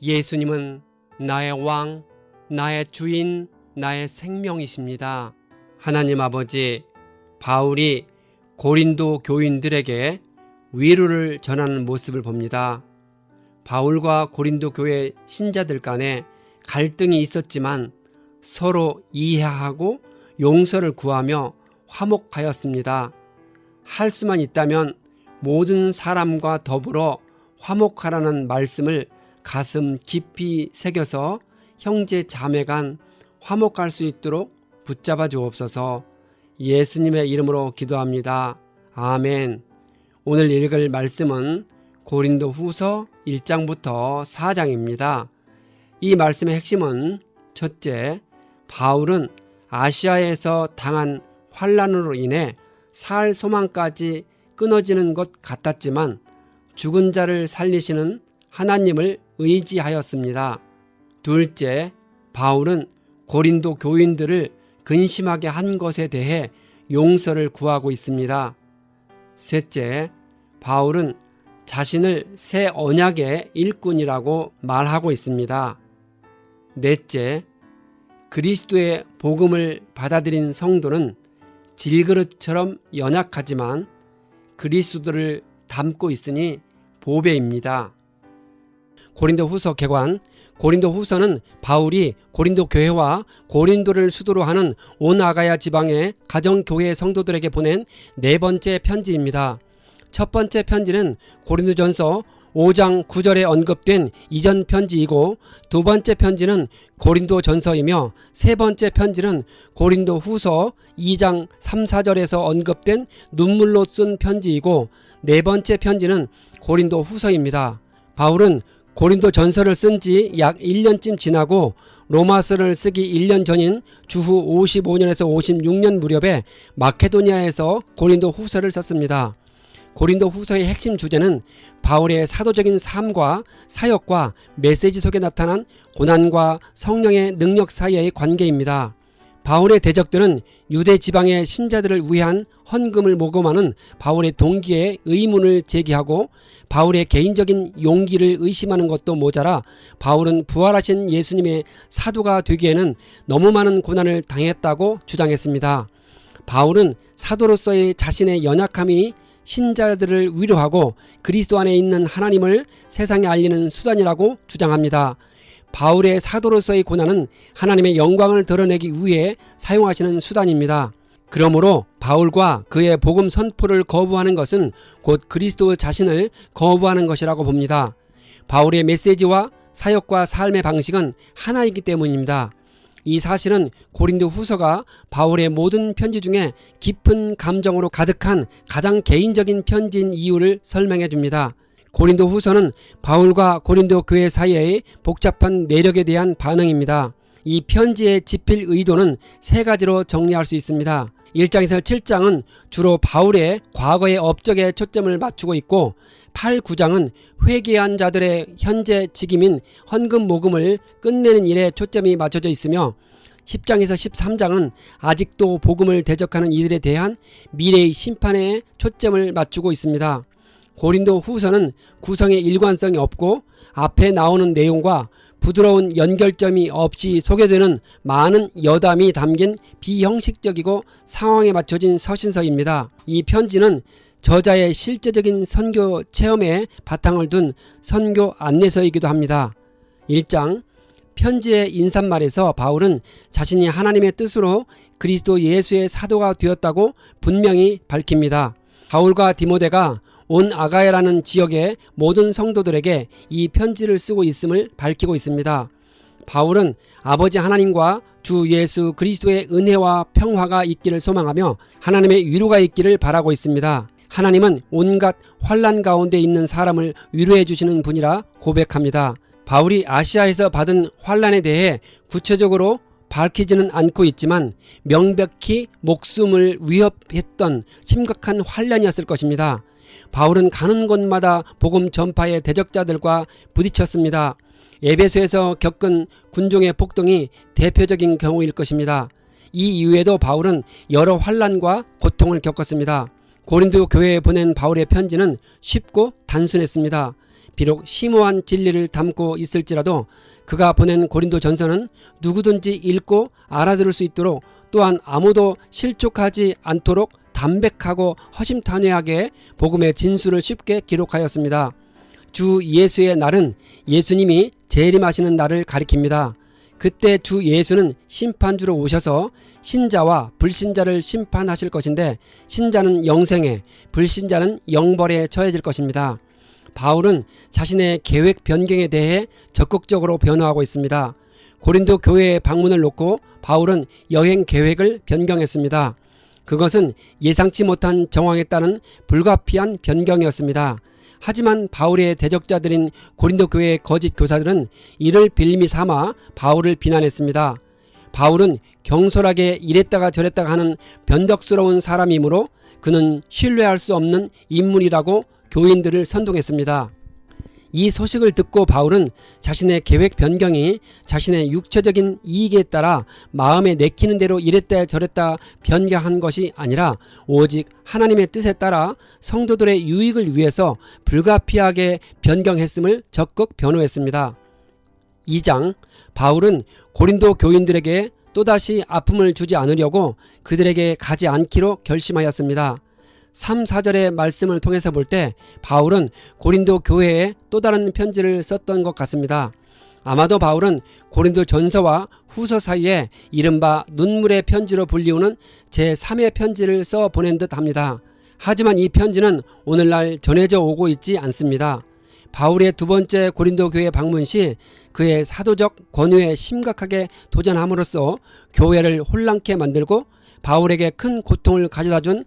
예수님은 나의 왕, 나의 주인, 나의 생명이십니다. 하나님 아버지, 바울이 고린도 교인들에게 위로를 전하는 모습을 봅니다. 바울과 고린도 교회 신자들 간에 갈등이 있었지만 서로 이해하고 용서를 구하며 화목하였습니다. 할 수만 있다면 모든 사람과 더불어 화목하라는 말씀을 가슴 깊이 새겨서 형제 자매 간 화목할 수 있도록 붙잡아 주옵소서. 예수님의 이름으로 기도합니다. 아멘. 오늘 읽을 말씀은 고린도 후서 1장부터 4장입니다. 이 말씀의 핵심은 첫째, 바울은 아시아에서 당한 환난으로 인해 살 소망까지 끊어지는 것 같았지만 죽은 자를 살리시는 하나님을 의지하였습니다. 둘째, 바울은 고린도 교인들을 근심하게 한 것에 대해 용서를 구하고 있습니다. 셋째, 바울은 자신을 새 언약의 일꾼이라고 말하고 있습니다. 넷째, 그리스도의 복음을 받아들인 성도는 질그릇처럼 연약하지만 그리스도를 담고 있으니 보배입니다. 고린도 후서 개관. 고린도 후서는 바울이 고린도 교회와 고린도를 수도로 하는 온 아가야 지방의 가정교회 성도들에게 보낸 네 번째 편지입니다. 첫 번째 편지는 고린도전서 5장 9절에 언급된 이전 편지이고, 두 번째 편지는 고린도전서이며 세 번째 편지는 고린도 후서 2장 3, 4절에서 언급된 눈물로 쓴 편지이고, 네 번째 편지는 고린도 후서입니다. 바울은 고린도 전서를 쓴 지 약 1년쯤 지나고 로마서를 쓰기 1년 전인 주후 55년에서 56년 무렵에 마케도니아에서 고린도 후서를 썼습니다. 고린도 후서의 핵심 주제는 바울의 사도적인 삶과 사역과 메시지 속에 나타난 고난과 성령의 능력 사이의 관계입니다. 바울의 대적들은 유대 지방의 신자들을 위한 헌금을 모금하는 바울의 동기에 의문을 제기하고 바울의 개인적인 용기를 의심하는 것도 모자라 바울은 부활하신 예수님의 사도가 되기에는 너무 많은 고난을 당했다고 주장했습니다. 바울은 사도로서의 자신의 연약함이 신자들을 위로하고 그리스도 안에 있는 하나님을 세상에 알리는 수단이라고 주장합니다. 바울의 사도로서의 고난은 하나님의 영광을 드러내기 위해 사용하시는 수단입니다. 그러므로 바울과 그의 복음 선포를 거부하는 것은 곧 그리스도 자신을 거부하는 것이라고 봅니다. 바울의 메시지와 사역과 삶의 방식은 하나이기 때문입니다. 이 사실은 고린도 후서가 바울의 모든 편지 중에 깊은 감정으로 가득한 가장 개인적인 편지인 이유를 설명해 줍니다. 고린도 후서는 바울과 고린도 교회 사이의 복잡한 내력에 대한 반응입니다. 이 편지의 집필 의도는 세 가지로 정리할 수 있습니다. 1장에서 7장은 주로 바울의 과거의 업적에 초점을 맞추고 있고, 8, 9장은 회개한 자들의 현재 직임인 헌금 모금을 끝내는 일에 초점이 맞춰져 있으며, 10장에서 13장은 아직도 복음을 대적하는 이들에 대한 미래의 심판에 초점을 맞추고 있습니다. 고린도 후서는 구성의 일관성이 없고 앞에 나오는 내용과 부드러운 연결점이 없이 소개되는 많은 여담이 담긴 비형식적이고 상황에 맞춰진 서신서입니다. 이 편지는 저자의 실제적인 선교 체험에 바탕을 둔 선교 안내서이기도 합니다. 1장, 편지의 인사말에서 바울은 자신이 하나님의 뜻으로 그리스도 예수의 사도가 되었다고 분명히 밝힙니다. 바울과 디모데가 온 아가야라는 지역의 모든 성도들에게 이 편지를 쓰고 있음을 밝히고 있습니다. 바울은 아버지 하나님과 주 예수 그리스도의 은혜와 평화가 있기를 소망하며 하나님의 위로가 있기를 바라고 있습니다. 하나님은 온갖 환난 가운데 있는 사람을 위로해 주시는 분이라 고백합니다. 바울이 아시아에서 받은 환난에 대해 구체적으로 밝히지는 않고 있지만 명백히 목숨을 위협했던 심각한 환난이었을 것입니다. 바울은 가는 곳마다 복음 전파의 대적자들과 부딪혔습니다. 에베소에서 겪은 군종의 폭동이 대표적인 경우일 것입니다. 이 이후에도 바울은 여러 환난과 고통을 겪었습니다. 고린도 교회에 보낸 바울의 편지는 쉽고 단순했습니다. 비록 심오한 진리를 담고 있을지라도 그가 보낸 고린도 전서는 누구든지 읽고 알아들을 수 있도록, 또한 아무도 실족하지 않도록 담백하고 허심탄회하게 복음의 진수를 쉽게 기록하였습니다. 주 예수의 날은 예수님이 재림하시는 날을 가리킵니다. 그때 주 예수는 심판주로 오셔서 신자와 불신자를 심판하실 것인데, 신자는 영생에, 불신자는 영벌에 처해질 것입니다. 바울은 자신의 계획 변경에 대해 적극적으로 변호하고 있습니다. 고린도 교회의 방문을 놓고 바울은 여행 계획을 변경했습니다. 그것은 예상치 못한 정황에 따른 불가피한 변경이었습니다. 하지만 바울의 대적자들인 고린도 교회의 거짓 교사들은 이를 빌미 삼아 바울을 비난했습니다. 바울은 경솔하게 이랬다가 저랬다가 하는 변덕스러운 사람이므로 그는 신뢰할 수 없는 인물이라고 교인들을 선동했습니다. 이 소식을 듣고 바울은 자신의 계획 변경이 자신의 육체적인 이익에 따라 마음에 내키는 대로 이랬다 저랬다 변경한 것이 아니라 오직 하나님의 뜻에 따라 성도들의 유익을 위해서 불가피하게 변경했음을 적극 변호했습니다. 2장, 바울은 고린도 교인들에게 또다시 아픔을 주지 않으려고 그들에게 가지 않기로 결심하였습니다. 3, 4절의 말씀을 통해서 볼 때 바울은 고린도 교회에 또 다른 편지를 썼던 것 같습니다. 아마도 바울은 고린도 전서와 후서 사이에 이른바 눈물의 편지로 불리우는 제3의 편지를 써 보낸 듯 합니다. 하지만 이 편지는 오늘날 전해져 오고 있지 않습니다. 바울의 두 번째 고린도 교회 방문 시 그의 사도적 권위에 심각하게 도전함으로써 교회를 혼란케 만들고 바울에게 큰 고통을 가져다 준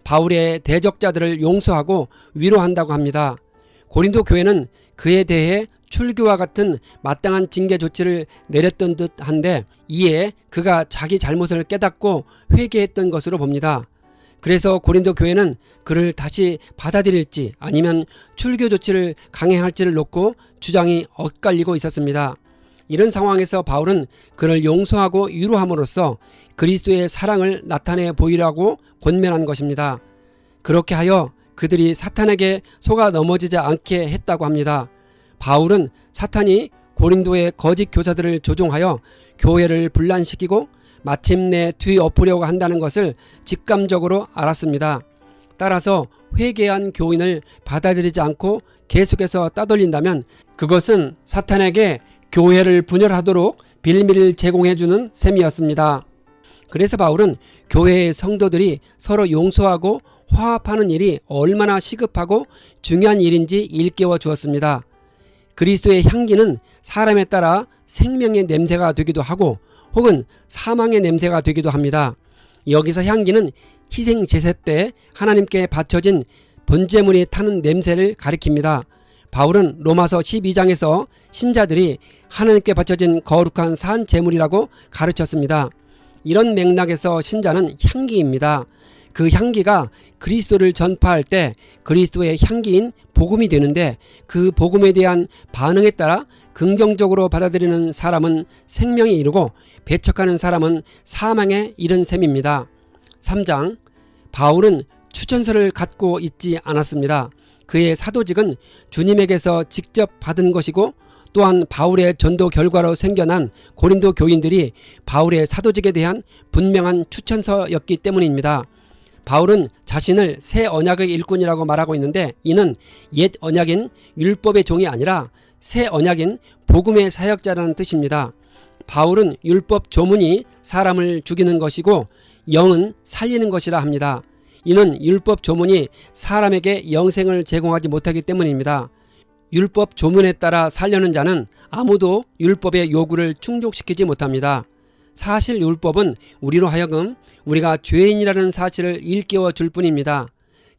바울의 대적자들을 용서하고 위로한다고 합니다. 고린도 교회는 그에 대해 출교와 같은 마땅한 징계 조치를 내렸던 듯한데, 이에 그가 자기 잘못을 깨닫고 회개했던 것으로 봅니다. 그래서 고린도 교회는 그를 다시 받아들일지 아니면 출교 조치를 강행할지를 놓고 주장이 엇갈리고 있었습니다. 이런 상황에서 바울은 그를 용서하고 위로함으로써 그리스도의 사랑을 나타내 보이라고 권면한 것입니다. 그렇게 하여 그들이 사탄에게 속아 넘어지지 않게 했다고 합니다. 바울은 사탄이 고린도의 거짓 교사들을 조종하여 교회를 분란시키고 마침내 뒤엎으려고 한다는 것을 직감적으로 알았습니다. 따라서 회개한 교인을 받아들이지 않고 계속해서 따돌린다면 그것은 사탄에게 교회를 분열하도록 빌미를 제공해주는 셈이었습니다. 그래서 바울은 교회의 성도들이 서로 용서하고 화합하는 일이 얼마나 시급하고 중요한 일인지 일깨워 주었습니다. 그리스도의 향기는 사람에 따라 생명의 냄새가 되기도 하고 혹은 사망의 냄새가 되기도 합니다. 여기서 향기는 희생 제사 때 하나님께 바쳐진 번제물이 타는 냄새를 가리킵니다. 바울은 로마서 12장에서 신자들이 하나님께 바쳐진 거룩한 산 제물이라고 가르쳤습니다. 이런 맥락에서 신자는 향기입니다. 그 향기가 그리스도를 전파할 때 그리스도의 향기인 복음이 되는데, 그 복음에 대한 반응에 따라 긍정적으로 받아들이는 사람은 생명에 이르고 배척하는 사람은 사망에 이른 셈입니다. 3장, 바울은 추천서를 갖고 있지 않았습니다. 그의 사도직은 주님에게서 직접 받은 것이고, 또한 바울의 전도 결과로 생겨난 고린도 교인들이 바울의 사도직에 대한 분명한 추천서였기 때문입니다. 바울은 자신을 새 언약의 일꾼이라고 말하고 있는데, 이는 옛 언약인 율법의 종이 아니라 새 언약인 복음의 사역자라는 뜻입니다. 바울은 율법 조문이 사람을 죽이는 것이고 영은 살리는 것이라 합니다. 이는 율법 조문이 사람에게 영생을 제공하지 못하기 때문입니다. 율법 조문에 따라 살려는 자는 아무도 율법의 요구를 충족시키지 못합니다. 사실 율법은 우리로 하여금 우리가 죄인이라는 사실을 일깨워 줄 뿐입니다.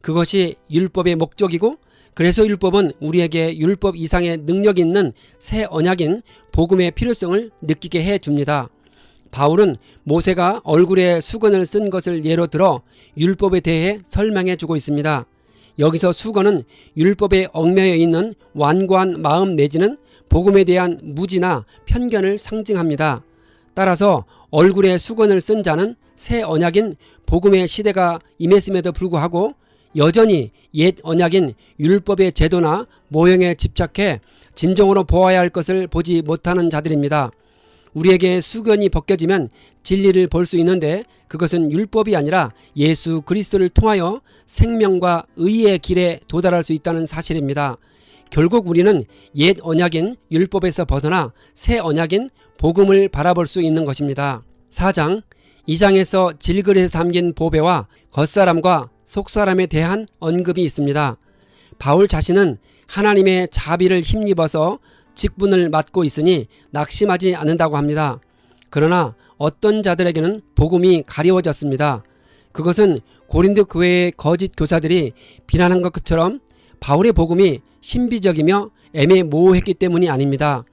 그것이 율법의 목적이고, 그래서 율법은 우리에게 율법 이상의 능력 있는 새 언약인 복음의 필요성을 느끼게 해줍니다. 바울은 모세가 얼굴에 수건을 쓴 것을 예로 들어 율법에 대해 설명해 주고 있습니다. 여기서 수건은 율법에 얽매여 있는 완고한 마음 내지는 복음에 대한 무지나 편견을 상징합니다. 따라서 얼굴에 수건을 쓴 자는 새 언약인 복음의 시대가 임했음에도 불구하고 여전히 옛 언약인 율법의 제도나 모형에 집착해 진정으로 보아야 할 것을 보지 못하는 자들입니다. 우리에게 수건이 벗겨지면 진리를 볼 수 있는데 그것은 율법이 아니라 예수 그리스도를 통하여 생명과 의의 길에 도달할 수 있다는 사실입니다. 결국 우리는 옛 언약인 율법에서 벗어나 새 언약인 복음을 바라볼 수 있는 것입니다. 4장 2장에서 질그릇에 담긴 보배와 겉사람과 속사람에 대한 언급이 있습니다. 바울 자신은 하나님의 자비를 힘입어서 직분을 맡고 있으니 낙심하지 않는다고 합니다. 그러나 어떤 자들에게는 복음이 가리워졌습니다. 그것은 고린도 교회의 거짓 교사들이 비난한 것처럼 바울의 복음이 신비적이며 애매모호했기 때문이 아닙니다.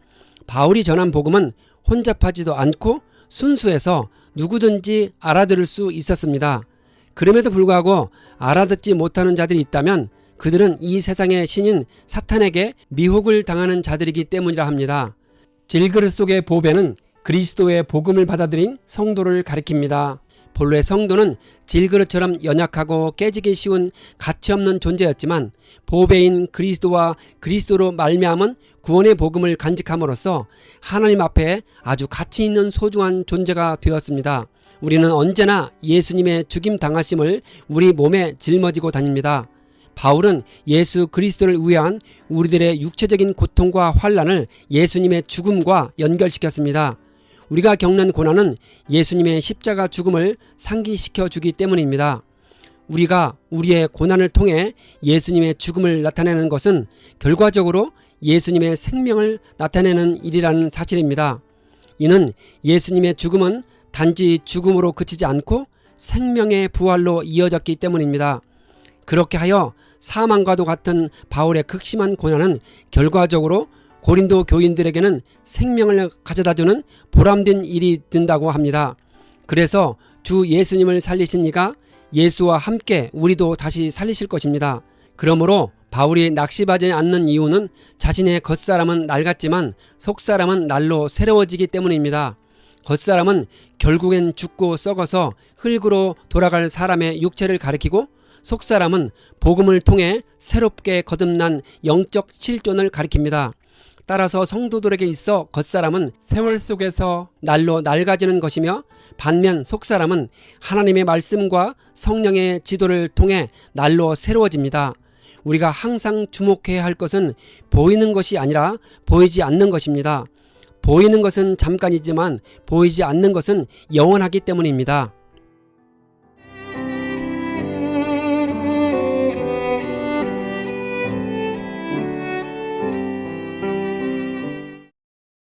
바울이 전한 복음은 혼잡하지도 않고 순수해서 누구든지 알아들을 수 있었습니다. 그럼에도 불구하고 알아듣지 못하는 자들이 있다면 그들은 이 세상의 신인 사탄에게 미혹을 당하는 자들이기 때문이라 합니다. 질그릇 속의 보배는 그리스도의 복음을 받아들인 성도를 가리킵니다. 본래 성도는 질그릇처럼 연약하고 깨지기 쉬운 가치없는 존재였지만 보배인 그리스도와 그리스도로 말미암은 구원의 복음을 간직함으로써 하나님 앞에 아주 가치 있는 소중한 존재가 되었습니다. 우리는 언제나 예수님의 죽임 당하심을 우리 몸에 짊어지고 다닙니다. 바울은 예수 그리스도를 위한 우리들의 육체적인 고통과 환난을 예수님의 죽음과 연결시켰습니다. 우리가 겪는 고난은 예수님의 십자가 죽음을 상기시켜 주기 때문입니다. 우리가 우리의 고난을 통해 예수님의 죽음을 나타내는 것은 결과적으로 예수님의 생명을 나타내는 일이라는 사실입니다. 이는 예수님의 죽음은 단지 죽음으로 그치지 않고 생명의 부활로 이어졌기 때문입니다. 그렇게 하여 사망과도 같은 바울의 극심한 고난은 결과적으로 고린도 교인들에게는 생명을 가져다주는 보람된 일이 된다고 합니다. 그래서 주 예수님을 살리신 이가 예수와 함께 우리도 다시 살리실 것입니다. 그러므로 바울이 낙심하지 않는 이유는 자신의 겉사람은 낡았지만 속사람은 날로 새로워지기 때문입니다. 겉사람은 결국엔 죽고 썩어서 흙으로 돌아갈 사람의 육체를 가리키고 속사람은 복음을 통해 새롭게 거듭난 영적 실존을 가리킵니다. 따라서 성도들에게 있어 겉사람은 세월 속에서 날로 낡아지는 것이며 반면 속사람은 하나님의 말씀과 성령의 지도를 통해 날로 새로워집니다. 우리가 항상 주목해야 할 것은 보이는 것이 아니라 보이지 않는 것입니다. 보이는 것은 잠깐이지만 보이지 않는 것은 영원하기 때문입니다.